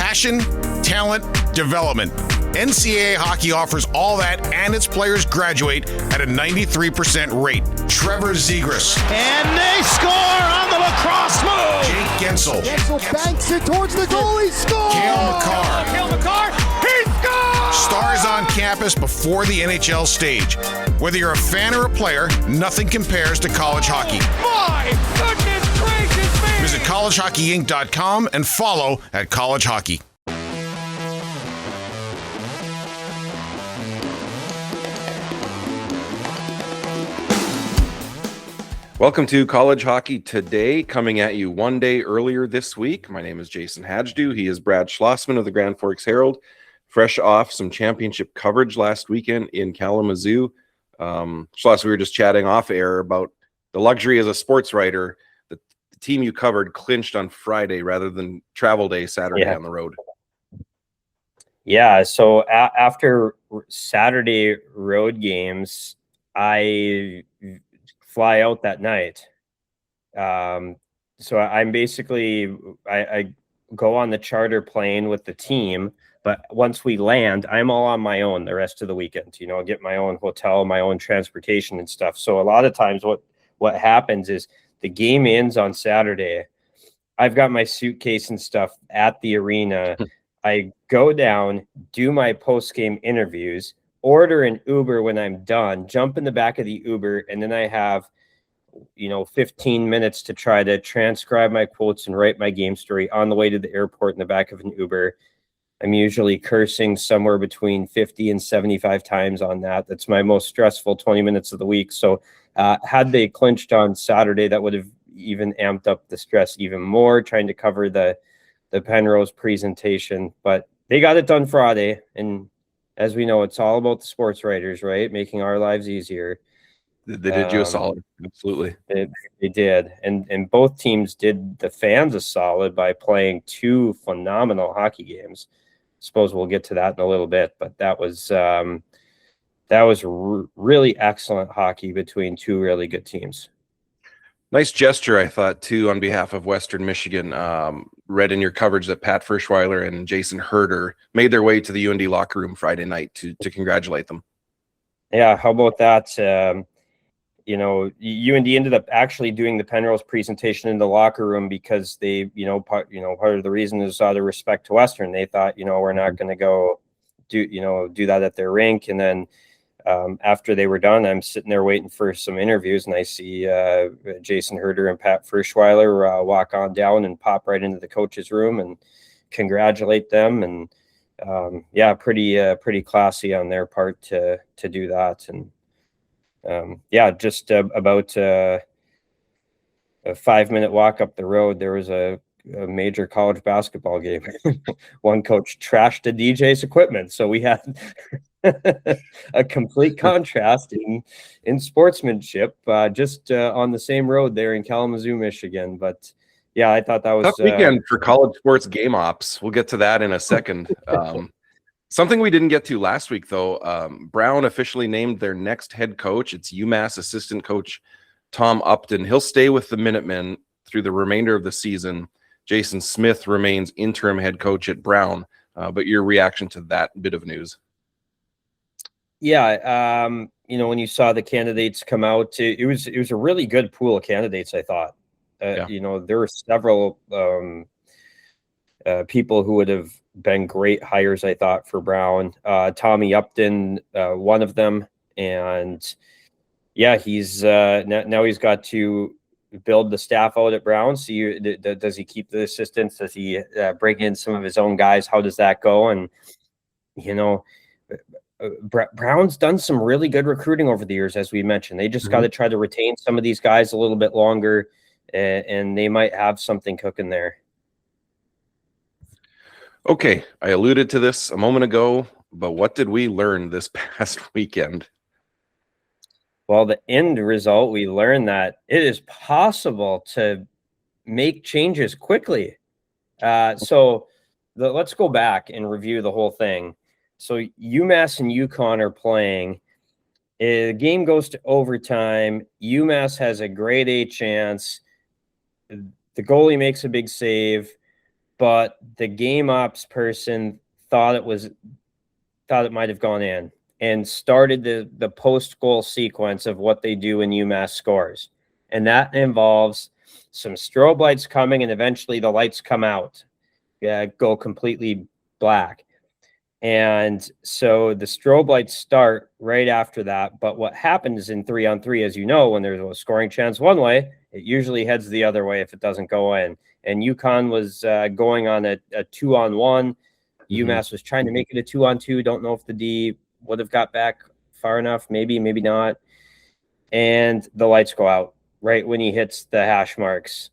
Passion, talent, development. NCAA hockey offers all that, and its players graduate at a 93% rate. Trevor Zegras. And they score on the lacrosse move! Jake Gensel. Gensel banks it towards the goal. He scores! Cale Makar, he scores! Stars on campus before the NHL stage. Whether you're a fan or a player, nothing compares to college hockey. My goodness gracious me! Visit collegehockeyinc.com and follow at College Hockey. Welcome to College Hockey Today, coming at you one day earlier this week. My name is Jayson Hajdu. He is Brad Schlossman of the Grand Forks Herald, fresh off some championship coverage last weekend in Kalamazoo. Schloss, we were just chatting off air about the luxury as a sports writer. The team you covered clinched on Friday rather than travel day Saturday on the road. Yeah, so after Saturday road games, I fly out that night. So I'm basically, I go on the charter plane with the team, but once we land, I'm all on my own the rest of the weekend, you know, get my own hotel, my own transportation and stuff. So a lot of times what happens is the game ends on Saturday. I've got my suitcase and stuff at the arena. I go down, do my post-game interviews, order an Uber when I'm done, jump in the back of the Uber, and then I have, 15 minutes to try to transcribe my quotes and write my game story on the way to the airport in the back of an Uber. I'm usually cursing somewhere between 50 and 75 times on that. That's my most stressful 20 minutes of the week. So had they clinched on Saturday, that would have even amped up the stress even more, trying to cover the Penrose presentation. But they got it done Friday. And as we know, it's all about the sports writers, right? Making our lives easier. They did you a solid. Absolutely. They did. And both teams did the fans a solid by playing two phenomenal hockey games. Suppose we'll get to that in a little bit, but that was really excellent hockey between two really good teams. Nice gesture, I thought, too, on behalf of Western Michigan. Read in your coverage that Pat Frischweiler and Jayson Hajdu made their way to the UND locker room Friday night to congratulate them. Yeah, how about that? UND ended up actually doing the Penrose presentation in the locker room because they, part of the reason is out of respect to Western. They thought, we're not going to go do that at their rink. And then after they were done, I'm sitting there waiting for some interviews, and I see Jayson Hajdu and Pat Frischweiler walk on down and pop right into the coach's room and congratulate them. And pretty classy on their part to do that. And just about a 5-minute walk up the road, there was a major college basketball game. One coach trashed the DJ's equipment. So we had a complete contrast in sportsmanship, just on the same road there in Kalamazoo, Michigan. But yeah, I thought that was tough weekend for college sports game ops. We'll get to that in a second. Something we didn't get to last week, though, Brown officially named their next head coach. It's UMass assistant coach Tom Upton. He'll stay with the Minutemen through the remainder of the season. Jason Smith remains interim head coach at Brown. But your reaction to that bit of news? Yeah, when you saw the candidates come out, it was a really good pool of candidates, I thought. There were several people who would have been great hires, I thought, for Brown. Tommy Upton, one of them. And yeah, he's now he's got to build the staff out at Brown. See, does he keep the assistants? Does he bring in some of his own guys? How does that go? And, Brown's done some really good recruiting over the years, as we mentioned. They just got to try to retain some of these guys a little bit longer, and they might have something cooking there. Okay, I alluded to this a moment ago, but what did we learn this past weekend? Well, the end result, we learned that it is possible to make changes quickly. Let's go back and review the whole thing. So UMass and UConn are playing. The game goes to overtime. UMass has a grade A chance. The goalie makes a big save. but the game ops person thought it might have gone in and started the post-goal sequence of what they do when UMass scores. And that involves some strobe lights coming, and eventually the lights come out, go completely black. And so the strobe lights start right after that. But what happens in 3-on-3, as you know, when there's a scoring chance one way, it usually heads the other way if it doesn't go in. And UConn was going on a 2-on-1. UMass was trying to make it a 2-on-2. Don't know if the D would have got back far enough. Maybe not. And the lights go out right when he hits the hash marks.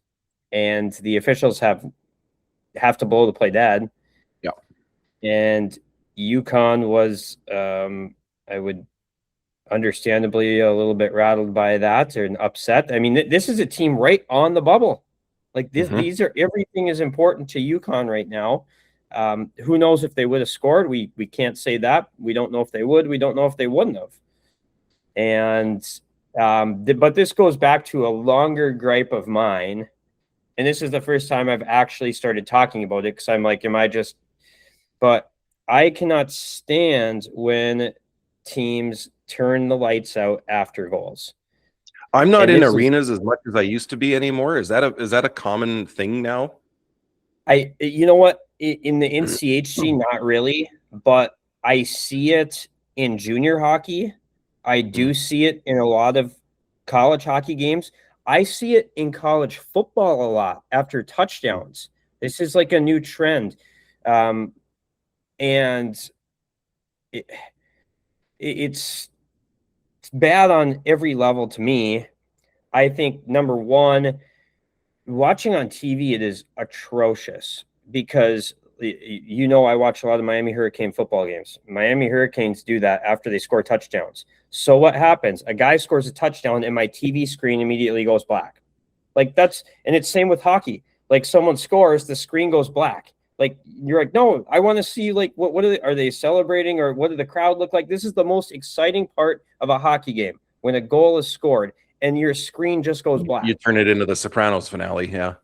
And the officials have to blow the play dead. Yeah. And UConn was, I would understandably a little bit rattled by that and upset. I mean, this is a team right on the bubble. Like these are, everything is important to UConn right now. Who knows if they would have scored? We can't say that. We don't know if they would. We don't know if they wouldn't have. And but this goes back to a longer gripe of mine. And this is the first time I've actually started talking about it, because I'm like, but I cannot stand when teams turn the lights out after goals. I'm not in arenas as much as I used to be anymore. Is that a common thing now? You know what? In the NCHC, not really, but I see it in junior hockey. I do see it in a lot of college hockey games. I see it in college football a lot after touchdowns. This is like a new trend. And it's bad on every level to me. I think, number one, watching on TV, it is atrocious because, I watch a lot of Miami Hurricane football games. Miami Hurricanes do that after they score touchdowns. So what happens? A guy scores a touchdown and my TV screen immediately goes black. Like and it's same with hockey. Like someone scores, the screen goes black. Like you're like, no, I want to see what are they celebrating, or what did the crowd look like? This is the most exciting part of a hockey game, when a goal is scored and your screen just goes black. You turn it into the Sopranos finale, yeah.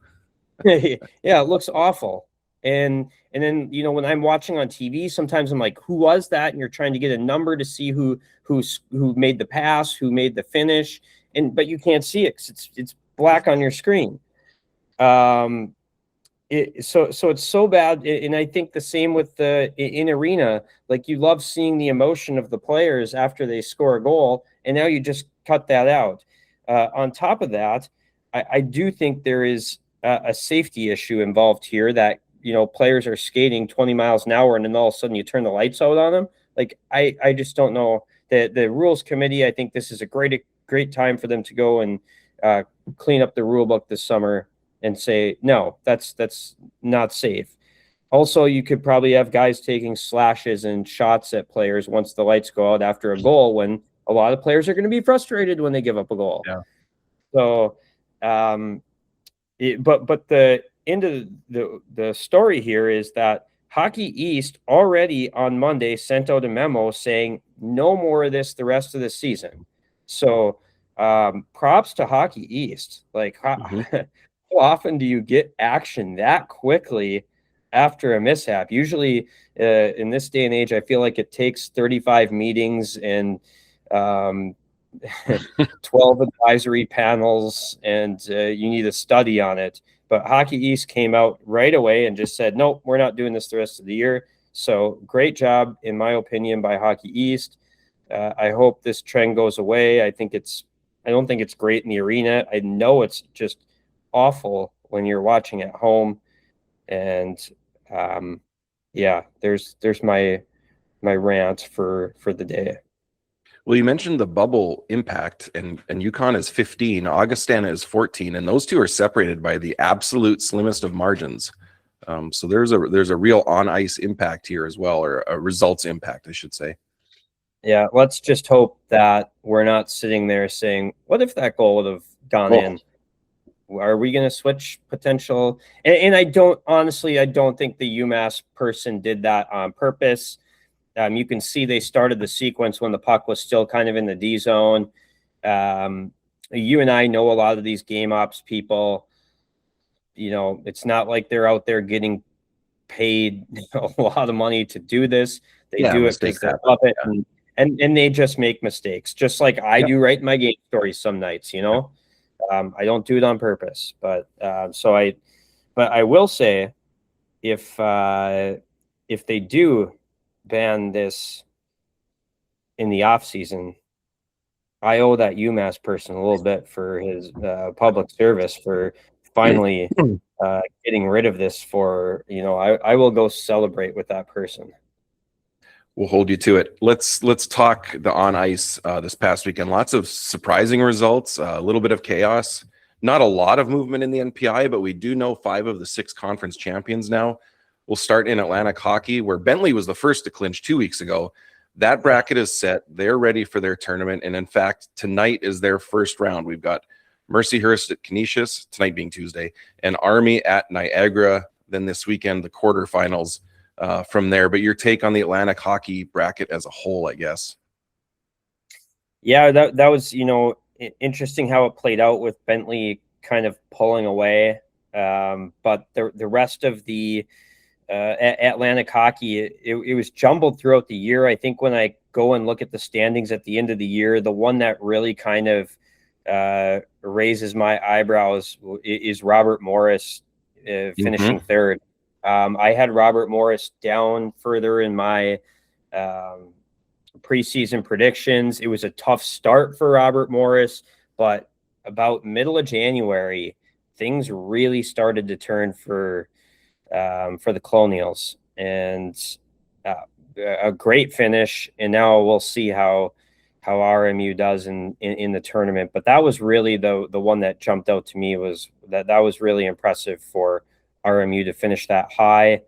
Yeah, it looks awful. And then when I'm watching on TV, sometimes I'm like, who was that? And you're trying to get a number to see who made the pass, who made the finish, but you can't see it because it's black on your screen. So it's so bad, and I think the same with in arena. Like, you love seeing the emotion of the players after they score a goal, and now you just cut that out. On top of that, I do think there is a safety issue involved here, that players are skating 20 miles an hour and then all of a sudden you turn the lights out on them. Like, I just don't know. The rules committee, I think this is a great time for them to go and clean up the rule book this summer and say, no, that's not safe. Also, you could probably have guys taking slashes and shots at players once the lights go out after a goal, when a lot of players are going to be frustrated when they give up a goal. Yeah. So, but the end of the story here is that Hockey East already on Monday sent out a memo saying no more of this the rest of the season. So props to Hockey East. Like, how often do you get action that quickly after a mishap? Usually in this day and age, I feel like it takes 35 meetings and 12 advisory panels, and you need a study on it. But Hockey East came out right away and just said, nope, we're not doing this the rest of the year. So great job, in my opinion, by Hockey East. I hope this trend goes away. I don't think it's great in the arena. I know it's just awful when you're watching at home. And there's my rant for the day. Well, you mentioned the bubble impact, and UConn is 15, Augustana is 14, and those two are separated by the absolute slimmest of margins. So there's a real on-ice impact here as well, or a results impact, I should say. Yeah, let's just hope that we're not sitting there saying, what if that goal would have gone in? Are we going to switch potential? And I don't think the UMass person did that on purpose. You can see they started the sequence when the puck was still kind of in the D zone. You and I know a lot of these game ops people. It's not like they're out there getting paid a lot of money to do this. They do it because mistakes they happen. love it, and they just make mistakes, just like I do write my game stories some nights. I don't do it on purpose, but I will say, if they do ban this in the off season, I owe that UMass person a little bit for his public service for finally getting rid of this. I will go celebrate with that person. We'll hold you to it. Let's talk the on ice this past weekend. Lots of surprising results, a little bit of chaos, not a lot of movement in the NPI, but we do know 5 of the 6 conference champions now. We'll start in Atlantic hockey, where Bentley was the first to clinch 2 weeks ago. That bracket is set. They're ready for their tournament. And in fact, tonight is their first round. We've got Mercyhurst at Canisius, tonight being Tuesday, and Army at Niagara. Then this weekend, the quarterfinals from there. But your take on the Atlantic hockey bracket as a whole, I guess. Yeah, that was, interesting how it played out with Bentley kind of pulling away. But the rest of the Atlantic hockey, it was jumbled throughout the year. I think when I go and look at the standings at the end of the year, the one that really kind of raises my eyebrows is Robert Morris finishing third. I had Robert Morris down further in my preseason predictions. It was a tough start for Robert Morris, but about middle of January, things really started to turn for the Colonials, and a great finish. And now we'll see how RMU does in the tournament. But that was really the one that jumped out to me, was that was really impressive for RMU to finish that high.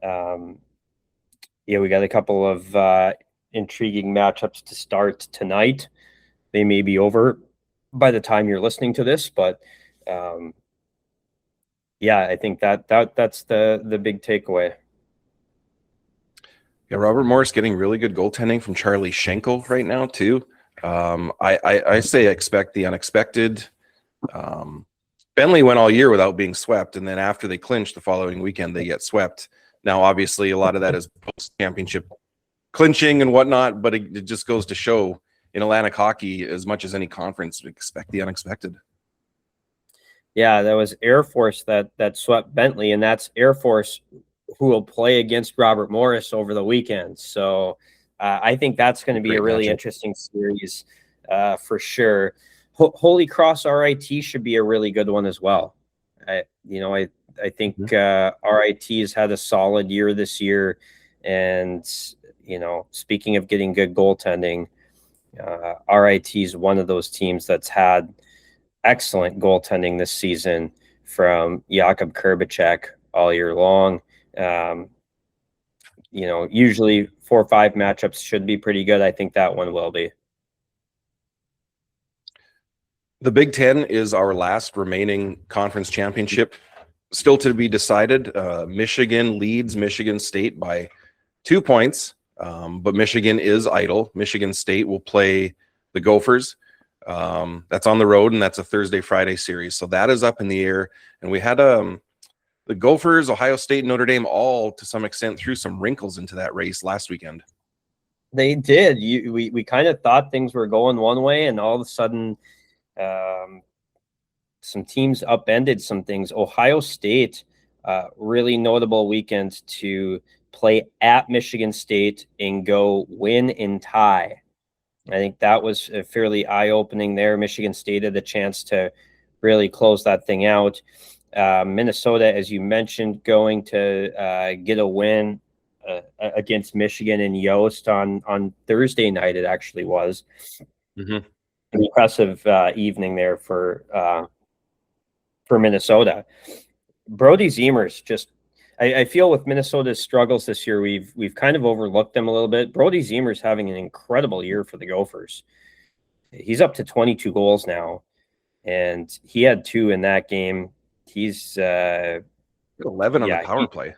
We got a couple of intriguing matchups to start tonight. They may be over by the time you're listening to this, but I think that's the big takeaway. Yeah, Robert Morris getting really good goaltending from Charlie Schenkel right now too. I say expect the unexpected. Bentley went all year without being swept, and then after they clinched the following weekend, they get swept. Now, obviously, a lot of that is post-championship clinching and whatnot, but it just goes to show in Atlantic hockey, as much as any conference, expect the unexpected. Yeah, that was Air Force that swept Bentley, and that's Air Force who will play against Robert Morris over the weekend. So I think that's going to be a really interesting series for sure. Holy Cross RIT should be a really good one as well. I think RIT has had a solid year this year, and speaking of getting good goaltending, RIT is one of those teams that's had excellent goaltending this season from Jakub Kurbacek all year long. Usually 4 or 5 matchups should be pretty good. I think that one will be. The Big Ten is our last remaining conference championship, still to be decided. Michigan leads Michigan State by 2 points, but Michigan is idle. Michigan State will play the Gophers. That's on the road, and that's a Thursday-Friday series. So that is up in the air. And we had the Gophers, Ohio State, Notre Dame all, to some extent, threw some wrinkles into that race last weekend. They did. We kind of thought things were going one way, and all of a sudden some teams upended some things. Ohio State, really notable weekend to play at Michigan State and go win and tie. I think that was fairly eye-opening there. Michigan State had the chance to really close that thing out. Minnesota, as you mentioned, going to get a win against Michigan in Yost on Thursday night. It actually was an impressive evening there for Minnesota. Brody Ziemers, just I feel with Minnesota's struggles this year, we've kind of overlooked them a little bit. Brody Ziemers having an incredible year for the Gophers. He's up to 22 goals now, and he had 2 in that game. He's 11 on the power play.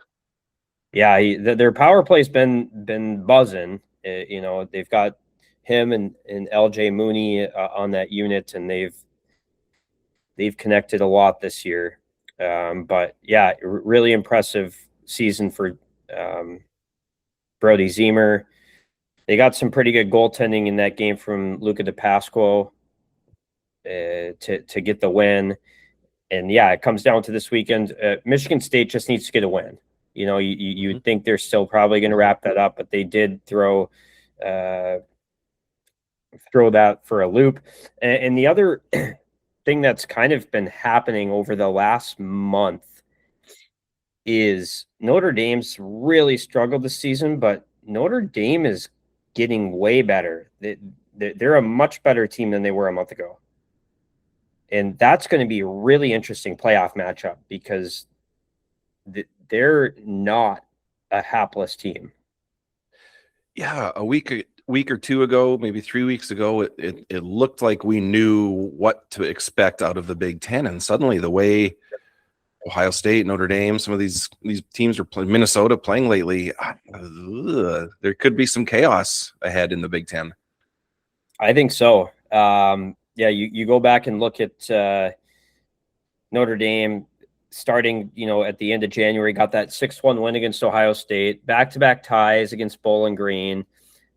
Yeah, their power play's been buzzing. They've got him and LJ Mooney on that unit, and they've connected a lot this year. But yeah, really impressive season for Brody Zemer. They got some pretty good goaltending in that game from Luca DePasquo to get the win. And yeah, it comes down to this weekend. Michigan State just needs to get a win. You know, you would think they're still probably going to wrap that up, but they did throw that for a loop. And the other thing that's kind of been happening over the last month is Notre Dame's really struggled this season, but Notre Dame is getting way better. They're a much better team than they were a month ago. And that's going to be a really interesting playoff matchup because they're not a hapless team. Yeah, a week or two ago, maybe 3 weeks ago, it looked like we knew what to expect out of the Big Ten, and suddenly the way Ohio State, Notre Dame, some of these teams are playing, Minnesota playing lately, there could be some chaos ahead in the Big Ten. I think so. Yeah, you go back and look at Notre Dame starting, at the end of January, got that 6-1 win against Ohio State, back-to-back ties against Bowling Green.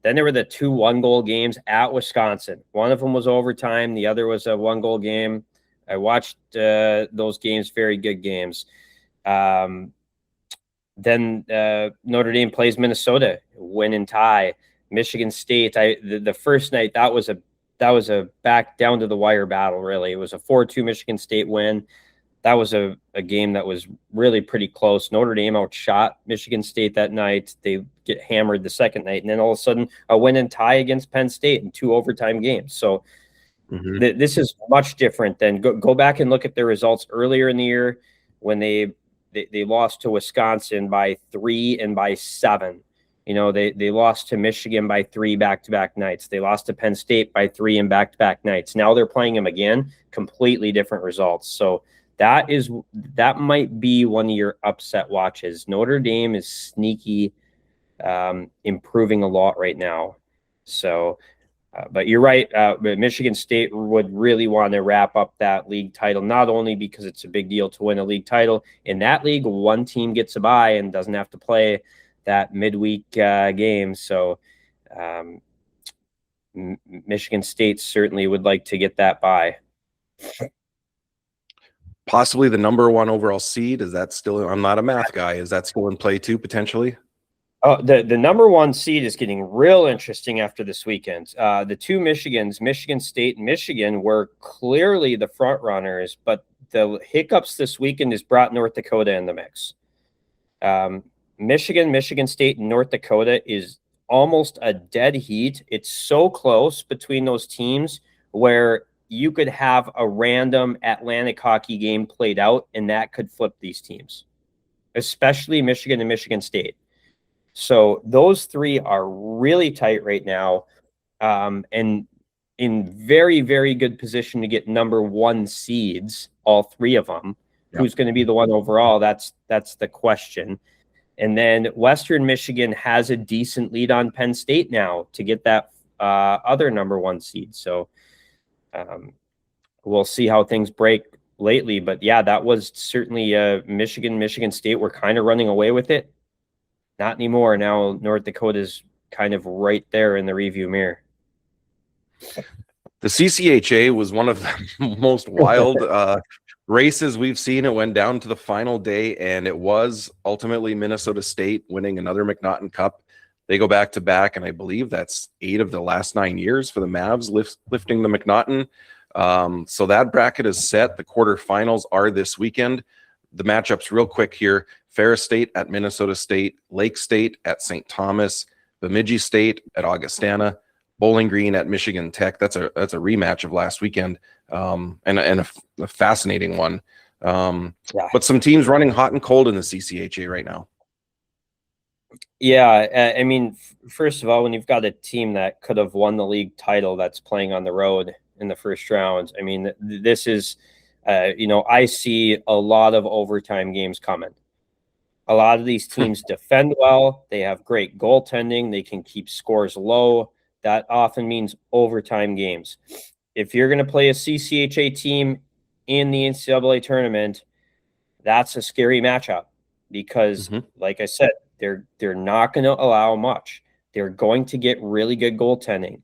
Then there were the 2 one-goal games at Wisconsin. One of them was overtime. The other was a one-goal game. I watched those games, very good games. Then Notre Dame plays Minnesota, win and tie. Michigan State, the first night, that was a back down to the wire battle, really. It was a 4-2 Michigan State win. That was a game that was really pretty close. Notre Dame outshot Michigan State that night. They get hammered the second night, and then all of a sudden a win and tie against Penn State in 2 overtime games. So this is much different than go back and look at their results earlier in the year when they lost to Wisconsin by 3 and by 7. They lost to Michigan by 3 back-to-back nights. They lost to Penn State by 3 in back-to-back nights. Now they're playing them again, completely different results. So that might be one of your upset watches. Notre Dame is sneaky, improving a lot right now. So, but you're right. Michigan State would really want to wrap up that league title, not only because it's a big deal to win a league title. In that league, one team gets a bye and doesn't have to play that midweek game. So Michigan State certainly would like to get that bye. Possibly the number 1 overall seed. Is that still? I'm not a math guy. Is that still in play too, potentially? Oh, the number 1 seed is getting real interesting after this weekend. The 2 Michigans, Michigan State and Michigan, were clearly the front runners, but the hiccups this weekend has brought North Dakota in the mix. Michigan State, and North Dakota is almost a dead heat. It's so close between those teams where you could have a random Atlantic hockey game played out, and that could flip these teams, especially Michigan and Michigan State. So those 3 are really tight right now, and in very, very good position to get number 1 seeds, all 3 of them. Yep. Who's going to be the 1 overall? That's the question. And then Western Michigan has a decent lead on Penn State now to get that other number 1 seed. So we'll see how things break lately. But yeah, that was certainly Michigan State were kind of running away with it. Not anymore. Now North Dakota's kind of right there in the review mirror. The CCHA was one of the most wild races we've seen. It went down to the final day, and it was ultimately Minnesota State winning another McNaughton Cup. They go back to back, and I believe that's 8 of the last 9 years for the Mavs lifting the McNaughton. So that bracket is set. The quarterfinals are this weekend. The matchups real quick here: Ferris State at Minnesota State, Lake State at St. Thomas, Bemidji State at Augustana, Bowling Green at Michigan Tech. That's a rematch of last weekend, and a fascinating one. But some teams running hot and cold in the CCHA right now. Yeah, I mean, first of all, when you've got a team that could have won the league title that's playing on the road in the first round, I mean, this is, I see a lot of overtime games coming. A lot of these teams defend well. They have great goaltending. They can keep scores low. That often means overtime games. If you're going to play a CCHA team in the NCAA tournament, that's a scary matchup. because, like I said, they're not going to allow much. They're going to get really good goaltending.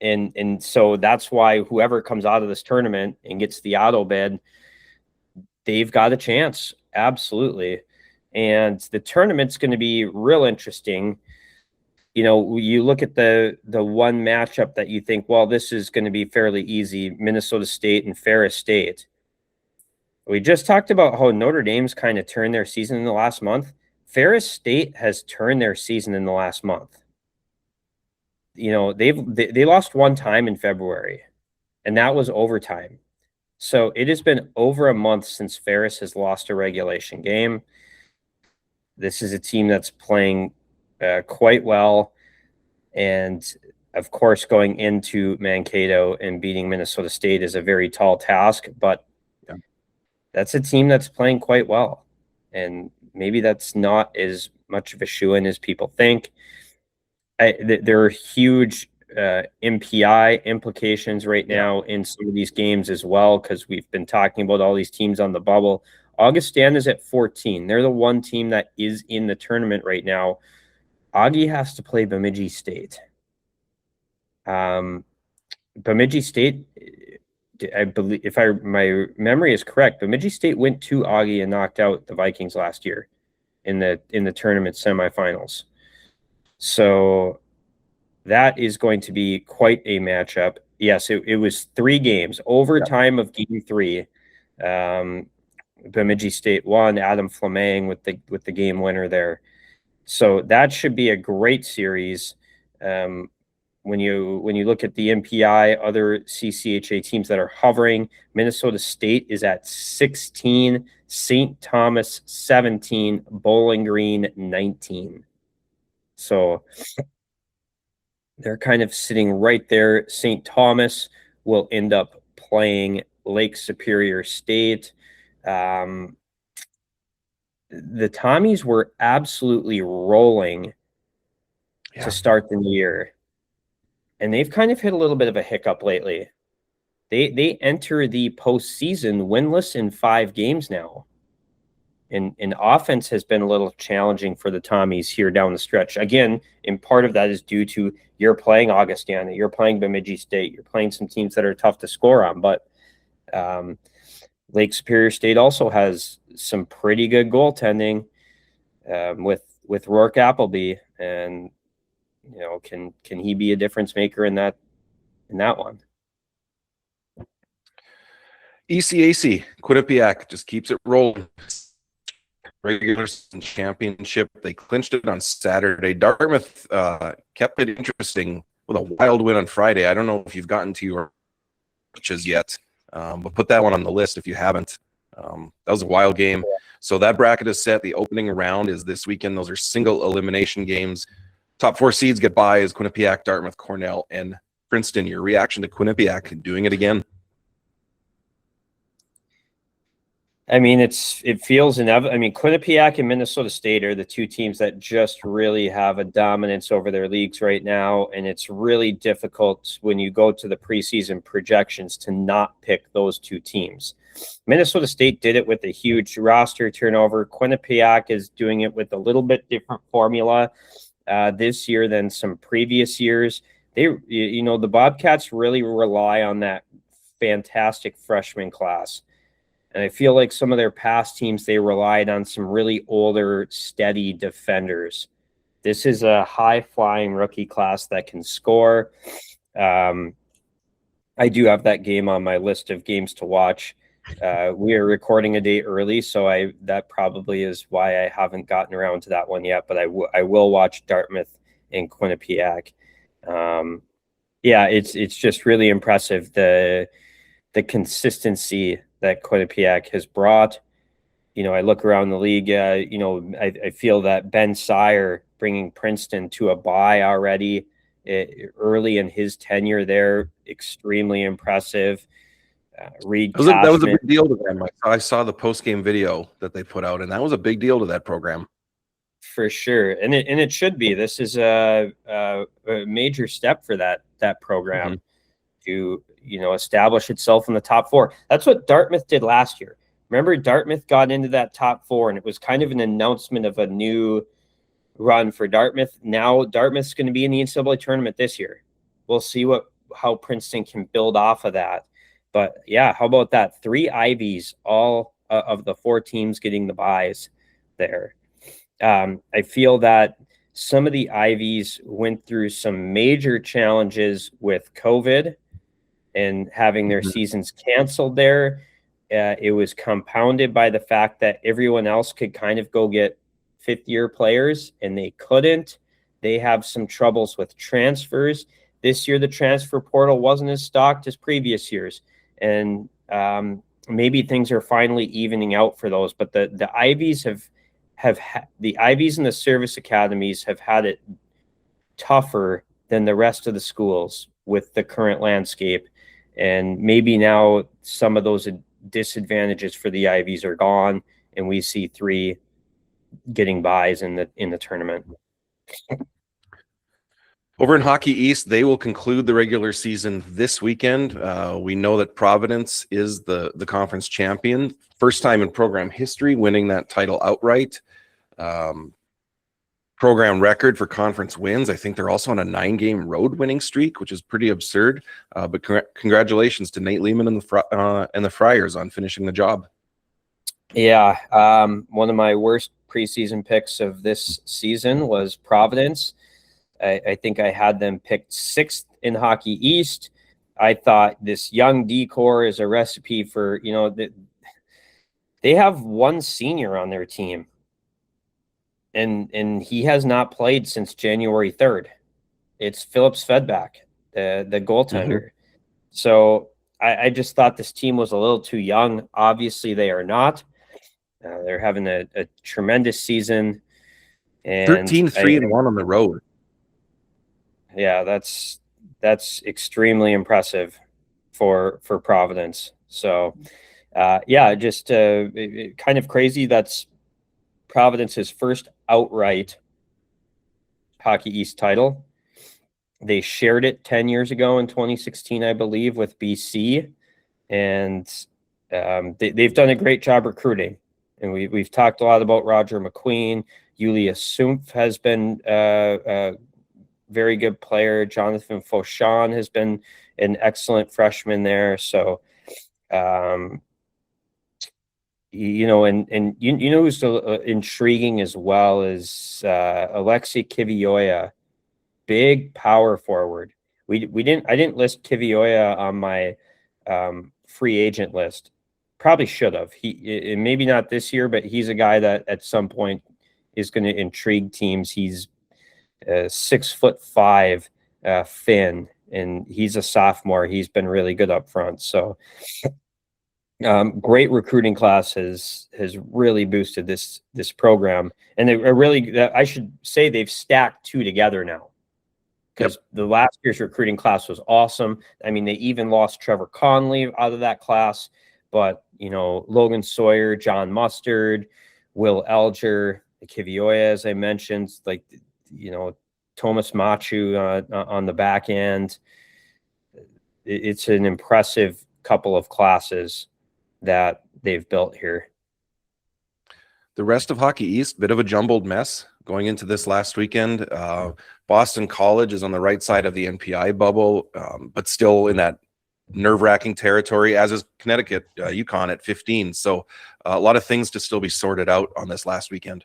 And so that's why whoever comes out of this tournament and gets the auto bid, they've got a chance. Absolutely. And the tournament's going to be real interesting. You look at the one matchup that you think, well, this is going to be fairly easy, Minnesota State and Ferris State. We just talked about how Notre Dame's kind of turned their season in the last month. Ferris State has turned their season in the last month. They lost one time in February, and that was overtime. So it has been over a month since Ferris has lost a regulation game. This is a team that's playing quite well. And of course, going into Mankato and beating Minnesota State is a very tall task, but that's a team that's playing quite well. And maybe that's not as much of a shoo-in as people think. There are huge MPI implications right now in some of these games as well, because we've been talking about all these teams on the bubble. Augustana is at 14. They're the one team that is in the tournament right now. Augie has to play Bemidji State. Bemidji State, I believe, if my memory is correct, Bemidji State went to Augie and knocked out the Vikings last year in the tournament semifinals. So that is going to be quite a matchup. Yes, it was 3 games. Overtime of game 3. Bemidji State won. Adam Fleming with the game winner there. So that should be a great series. When you look at the MPI, other CCHA teams that are hovering, Minnesota State is at 16, St. Thomas 17, Bowling Green 19. So they're kind of sitting right there. St. Thomas will end up playing Lake Superior State. The Tommies were absolutely rolling to start the year. And they've kind of hit a little bit of a hiccup lately. They enter the postseason winless in 5 games now. And offense has been a little challenging for the Tommies here down the stretch. Again, and part of that is due to you're playing Augustana, you're playing Bemidji State, you're playing some teams that are tough to score on. But Lake Superior State also has some pretty good goaltending with Rourke Appleby, and can he be a difference maker in that one? ECAC Quinnipiac just keeps it rolling. Regular season championship. They clinched it on Saturday. Dartmouth kept it interesting with a wild win on Friday. I don't know if you've gotten to your matches yet, but put that one on the list if you haven't. That was a wild game. So that bracket is set. The opening round is this weekend. Those are single elimination games. Top 4 seeds get by as Quinnipiac, Dartmouth, Cornell, and Princeton. Your reaction to Quinnipiac doing it again? I mean, it feels inevitable. I mean, Quinnipiac and Minnesota State are the 2 teams that just really have a dominance over their leagues right now, and it's really difficult when you go to the preseason projections to not pick those 2 teams. Minnesota State did it with a huge roster turnover. Quinnipiac is doing it with a little bit different formula this year than some previous years. The Bobcats really rely on that fantastic freshman class. And I feel like some of their past teams, they relied on some really older, steady defenders. This is a high-flying rookie class that can score. I do have that game on my list of games to watch. We are recording a day early, so that probably is why I haven't gotten around to that one yet, but I will watch Dartmouth and Quinnipiac. It's just really impressive, the consistency that Quinnipiac has brought. I look around the league, I feel that Ben Sire bringing Princeton to a bye already early in his tenure there, extremely impressive. Reed that was a big deal to them. I saw the post-game video that they put out, and that was a big deal to that program. For sure. And it should be. This is a major step for that program to establish itself in the top 4. That's what Dartmouth did last year. remember Dartmouth got into that top 4, and it was kind of an announcement of a new run for Dartmouth. Now Dartmouth's going to be in the NCAA tournament this year. We'll see how Princeton can build off of that. But yeah, how about that? 3 Ivies, all of the 4 teams getting the buys there. I feel that some of the Ivies went through some major challenges with COVID and having their seasons canceled there. It was compounded by the fact that everyone else could kind of go get fifth-year players, and they couldn't. They have some troubles with transfers. This year, the transfer portal wasn't as stocked as previous years, and maybe things are finally evening out for those. But the Ivies the Ivies and the service academies have had it tougher than the rest of the schools with the current landscape, and maybe now some of those disadvantages for the Ivies are gone, and we see 3 getting buys in the tournament. Over in Hockey East, they will conclude the regular season this weekend. We know that Providence is the conference champion, first time in program history winning that title outright. Program record for conference wins. I think they're also on a 9-game road winning streak, which is pretty absurd. But congratulations to Nate Lehman and the Friars on finishing the job. Yeah, one of my worst preseason picks of this season was Providence. I think I had them picked 6th in Hockey East. I thought this young decor is a recipe for, they have 1 senior on their team. And he has not played since January 3rd. It's Phillips Fedback, the goaltender. So I just thought this team was a little too young. Obviously, they are not. They're having a tremendous season. And 13-3-1 on the road. Yeah, that's extremely impressive for Providence. So, just kind of crazy. That's Providence's first outright Hockey East title. They shared it 10 years ago in 2016, I believe, with BC, and they've done a great job recruiting. And we've talked a lot about Roger McQueen. Julius Sumpf has been a very good player. Jonathan Fauchon has been an excellent freshman there. So, and who's intriguing as well is Alexei Kivioya, big power forward. I didn't list Kivioya on my free agent list. Probably should have. He maybe not this year, but he's a guy that at some point is going to intrigue teams. He's 6'5" Finn, and he's a sophomore. He's been really good up front. So great recruiting class has really boosted this program, and I should say they've stacked 2 together now, because the last year's recruiting class was awesome. I mean, they even lost Trevor Conley out of that class, but Logan Sawyer, John Mustard, Will Elger, Kivioya, as I mentioned, Thomas Machu on the back end. It's an impressive couple of classes that they've built here. The rest of Hockey East, bit of a jumbled mess going into this last weekend. Boston College is on the right side of the NPI bubble, but still in that nerve-wracking territory, as is Connecticut, UConn at 15. So a lot of things to still be sorted out on this last weekend.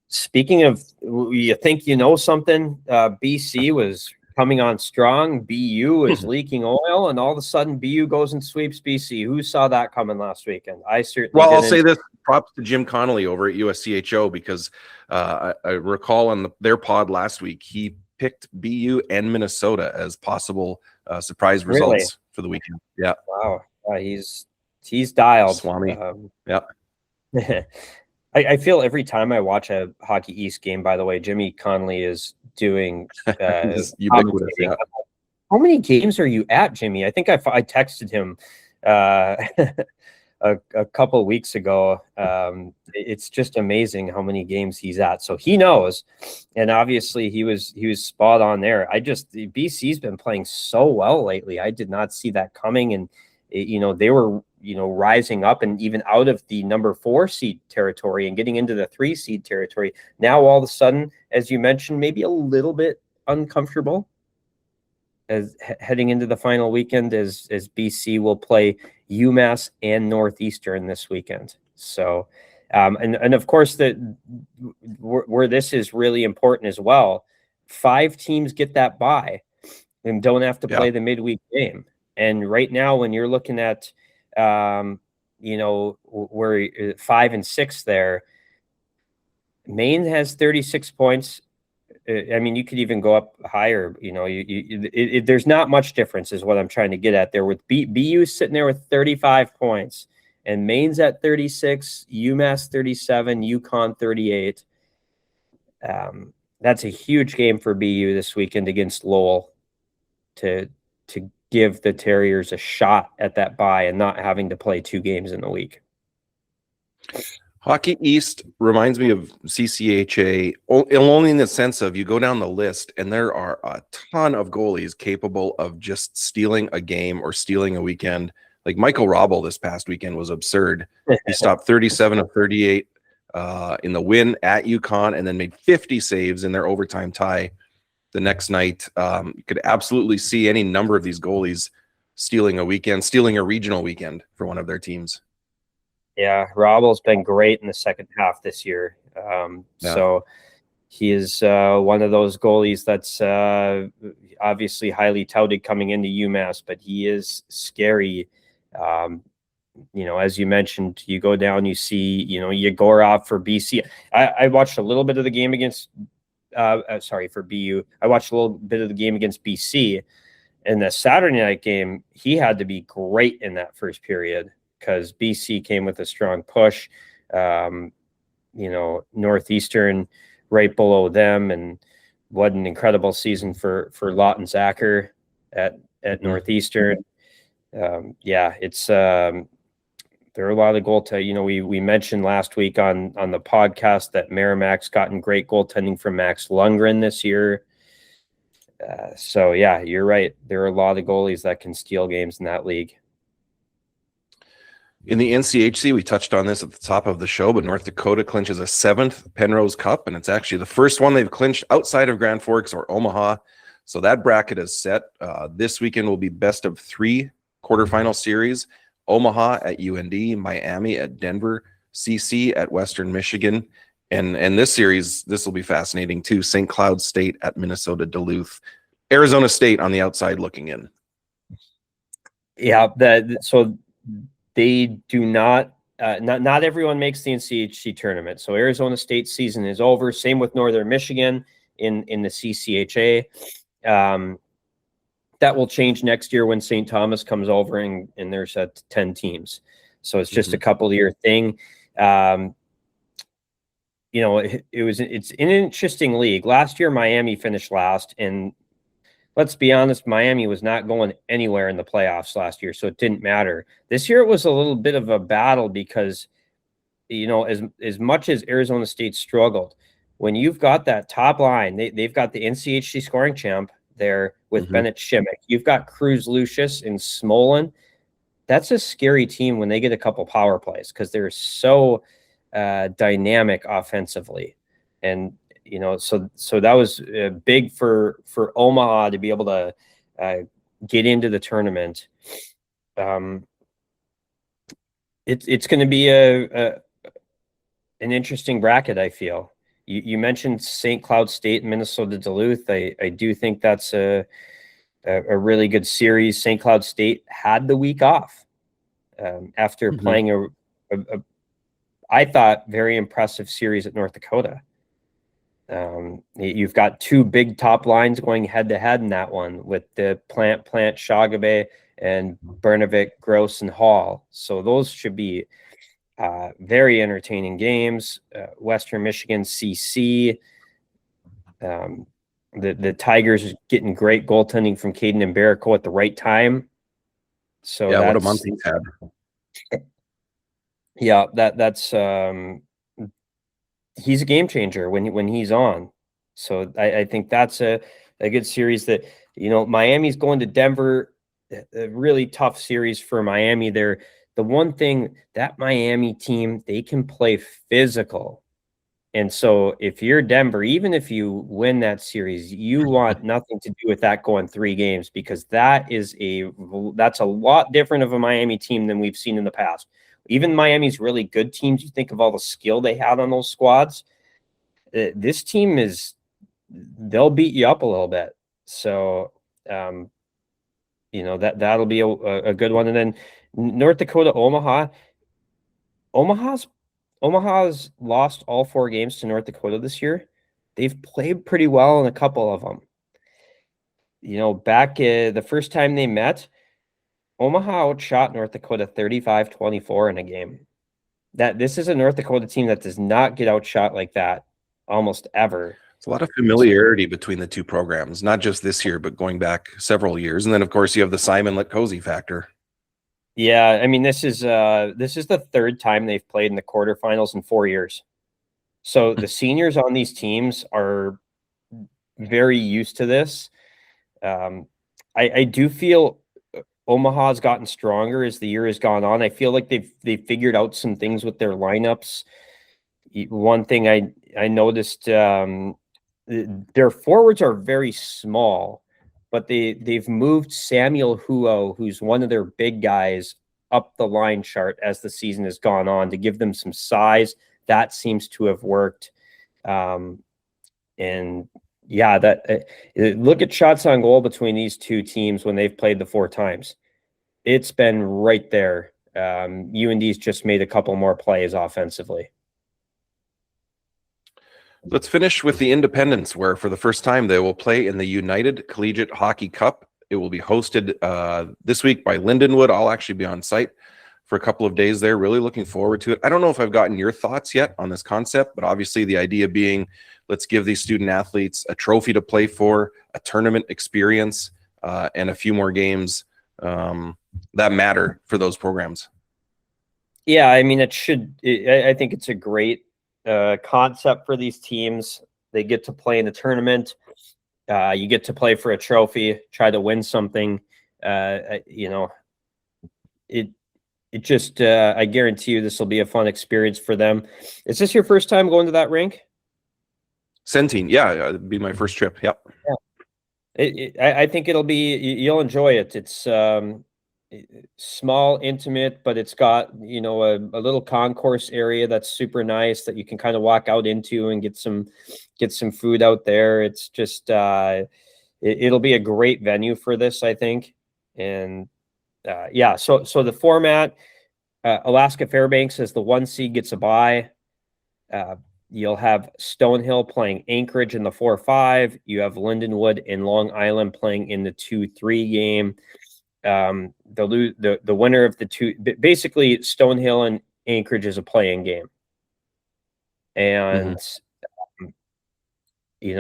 Speaking of, you think something, BC was coming on strong. BU is leaking oil, and all of a sudden BU goes and sweeps BC. Who saw that coming last weekend? I certainly didn't. I'll say this, props to Jim Connolly over at USCHO, because I recall on their pod last week, he picked BU and Minnesota as possible surprise results for the weekend. Yeah. Wow. He's dialed. Swami. Yeah. I feel every time I watch a Hockey East game, by the way, Jimmy Connolly is doing ubiquitous. Yeah. How many games are you at, Jimmy? I think I texted him a couple of weeks ago. It's just amazing how many games he's at. So he knows, and obviously he was spot on there. BC's been playing so well lately. I did not see that coming, and they were rising up and even out of the number 4 seed territory and getting into the 3 seed territory. Now, all of a sudden, as you mentioned, maybe a little bit uncomfortable as heading into the final weekend as BC will play UMass and Northeastern this weekend. So, and of course, where this is really important as well, 5 teams get that bye and don't have to play the midweek game. And right now, when you're looking at, where 5 and 6 there, Maine has 36 points. I mean, you could even go up higher. There's not much difference, is what I'm trying to get at there. With BU sitting there with 35 points, and Maine's at 36, UMass 37, UConn 38. That's a huge game for BU this weekend against Lowell to give the Terriers a shot at that bye and not having to play 2 games in the week. Hockey East reminds me of CCHA only in the sense of you go down the list and there are a ton of goalies capable of just stealing a game or stealing a weekend. Like Michael Robel this past weekend was absurd. He stopped 37 of 38 in the win at UConn and then made 50 saves in their overtime tie the next night. You could absolutely see any number of these goalies stealing a regional weekend for one of their teams. Yeah, Robel's been great in the second half this year. So he is one of those goalies that's obviously highly touted coming into UMass, but he is scary. As you mentioned, you go down, you see, Yegorov for BC. I watched a little bit of the game against for BU. I watched a little bit of the game against BC. In the Saturday night game, he had to be great in that first period because BC came with a strong push. Northeastern right below them, and what an incredible season for Lawton Zacher at Northeastern. It's there are a lot of goaltending. We mentioned last week on the podcast that Merrimack's gotten great goaltending from Max Lundgren this year. You're right. There are a lot of goalies that can steal games in that league. In the NCHC, we touched on this at the top of the show, but North Dakota clinches a 7th Penrose Cup, and it's actually the first one they've clinched outside of Grand Forks or Omaha. So that bracket is set. This weekend will be best of 3 quarterfinal series. Omaha at UND, Miami at Denver, CC at Western Michigan. And this series, this will be fascinating too. St. Cloud State at Minnesota Duluth. Arizona State on the outside looking in. Yeah, so they do not everyone makes the NCHC tournament. So Arizona State season is over. Same with Northern Michigan in the CCHA. That will change next year when St. Thomas comes over and there's 10 teams. So it's just a couple of year thing. It's an interesting league. Last year, Miami finished last, and let's be honest, Miami was not going anywhere in the playoffs last year, so it didn't matter. This year, it was a little bit of a battle because, as much as Arizona State struggled, when you've got that top line, they've got the NCHC scoring champ there with Bennett Shimmick. You've got Cruz Lucius and Smolin. That's a scary team when they get a couple power plays because they're so dynamic offensively. And, so that was big for Omaha to be able to get into the tournament. It's going to be an interesting bracket, I feel. You mentioned St. Cloud State and Minnesota Duluth. I do think that's a really good series. St. Cloud State had the week off after playing a I thought, very impressive series at North Dakota. You've got 2 big top lines going head-to-head in that one with the Plant, Shagabe, and Bernovic, Gross, and Hall. So those should be very entertaining games. Western Michigan, CC. The Tigers getting great goaltending from Caden and Barrico at the right time. So what a month he's had. Yeah, that's he's a game changer when he's on. So I think that's a good series that, Miami's going to Denver, a really tough series for Miami. They're the one thing that Miami team, they can play physical. And so if you're Denver, even if you win that series, you want nothing to do with that going 3 games, because that's a lot different of a Miami team than we've seen in the past. Even Miami's really good teams, you think of all the skill they had on those squads. This team they'll beat you up a little bit. So, that'll be a good one. And then North Dakota, Omaha's lost all 4 games to North Dakota this year. They've played pretty well in a couple of them. Back the first time they met, Omaha outshot North Dakota 35-24 in a game. This is a North Dakota team that does not get outshot like that almost ever. It's a lot of familiarity between the two programs, not just this year, but going back several years. And then, of course, you have the Simon Letkozy factor. Yeah, I mean, this is the 3rd time they've played in the quarterfinals in 4 years. So the seniors on these teams are very used to this. I do feel Omaha's gotten stronger as the year has gone on. I feel like they've figured out some things with their lineups. One thing I noticed, their forwards are very small, but they've moved Samuel Huo, who's one of their big guys, up the line chart as the season has gone on to give them some size. That seems to have worked. And yeah, look at shots on goal between these two teams when they've played the 4 times. It's been right there. UND's just made a couple more plays offensively. Let's finish with the Independents, where for the first time they will play in the United Collegiate Hockey Cup. It will be hosted this week by Lindenwood. I'll actually be on site for a couple of days there. Really looking forward to it. I don't know if I've gotten your thoughts yet on this concept, but obviously the idea being, let's give these student athletes a trophy to play for, a tournament experience, and a few more games that matter for those programs. Yeah, I mean, I think it's a great concept for these teams. They get to play in the tournament. You get to play for a trophy, try to win something. I guarantee you this will be a fun experience for them. Is this your first time going to that rink? Centene, yeah, it'd be my first trip. Yep. Yeah. I think you'll enjoy it. It's small, intimate, but it's got a little concourse area that's super nice that you can kind of walk out into and get some food out there. It's just it'll be a great venue for this, I think. And so the format, Alaska Fairbanks as the 1 seed gets a bye. You'll have Stonehill playing Anchorage in the 4-5. You have Lindenwood and Long Island playing in the 2-3 game. The winner of the two, basically Stonehill and Anchorage is a playing game. And it's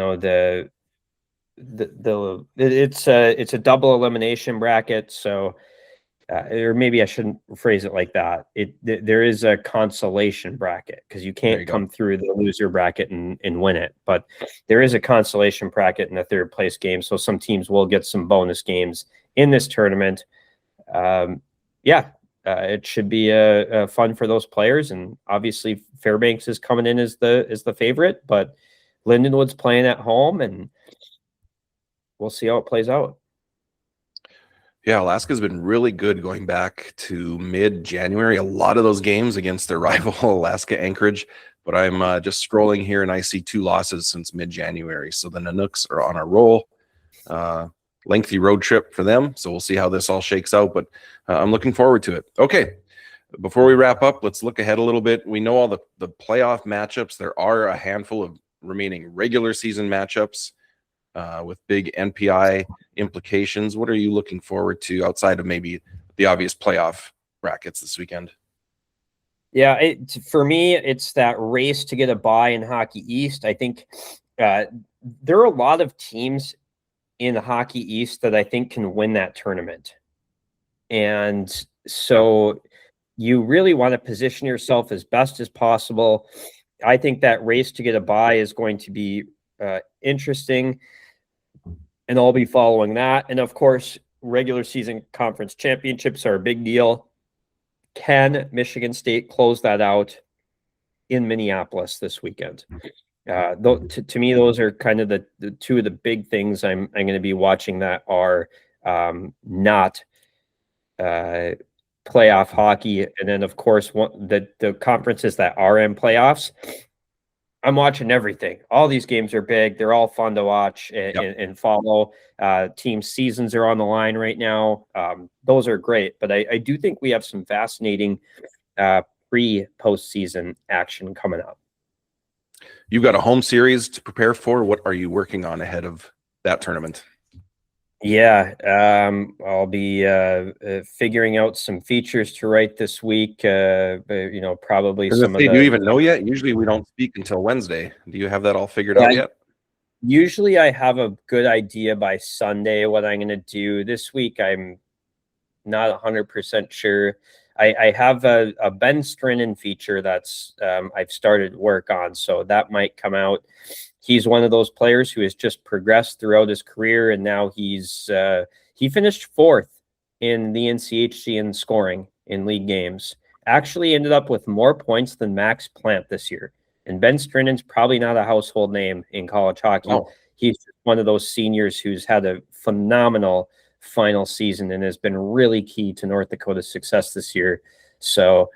a double elimination bracket. So or maybe I shouldn't phrase it like that. There is a consolation bracket because you can't come through the loser bracket and win it. But there is a consolation bracket in the 3rd place game. So some teams will get some bonus games in this tournament. It should be fun for those players. And obviously Fairbanks is coming in as the favorite, but Lindenwood's playing at home, and we'll see how it plays out. Yeah, Alaska's been really good going back to mid-January. A lot of those games against their rival Alaska Anchorage, but I'm just scrolling here and I see 2 losses since mid-January. So the Nanooks are on a roll. Lengthy road trip for them, so we'll see how this all shakes out, but I'm looking forward to it. Okay, before we wrap up, let's look ahead a little bit. We know all the playoff matchups. There are a handful of remaining regular season matchups with big NPI implications. What are you looking forward to outside of maybe the obvious playoff brackets this weekend? Yeah, for me, it's that race to get a bye in Hockey East. I think there are a lot of teams in Hockey East that I think can win that tournament. And so you really want to position yourself as best as possible. I think that race to get a bye is going to be interesting, and I'll be following that. And of course, regular season conference championships are a big deal. Can Michigan State close that out in Minneapolis this weekend? To me, those are kind of the two of the big things I'm going to be watching that are not playoff hockey. And then, of course, the conferences that are in playoffs, I'm watching everything. All these games are big. They're all fun to watch and follow. Team seasons are on the line right now. Those are great. But I do think we have some fascinating pre-postseason action coming up. You've got a home series to prepare for. What are you working on ahead of that tournament? Yeah, I'll be figuring out some features to write this week. Probably some of Do the. you even know yet? Usually we don't speak until Wednesday. Do you have that all figured out yet? Usually I have a good idea by Sunday what I'm going to do. This week I'm not 100% sure. I have a Ben Strinnen feature that's I've started work on, so that might come out. He's one of those players who has just progressed throughout his career, and now he finished 4th in the NCHC in scoring in league games. Actually ended up with more points than Max Plant this year. And Ben Strinnen's probably not a household name in college hockey. Oh. He's one of those seniors who's had a phenomenal final season and has been really key to North Dakota's success this year. So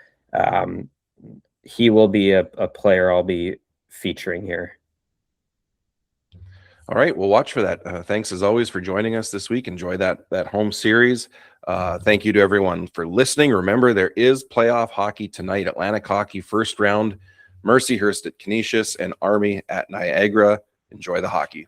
he will be a player I'll be featuring here. All right, we'll watch for that. Thanks as always for joining us this week. Enjoy that home series. Thank you to everyone for listening. Remember, there is playoff hockey tonight. Atlantic hockey first round, Mercyhurst at Canisius and Army at Niagara. Enjoy the hockey.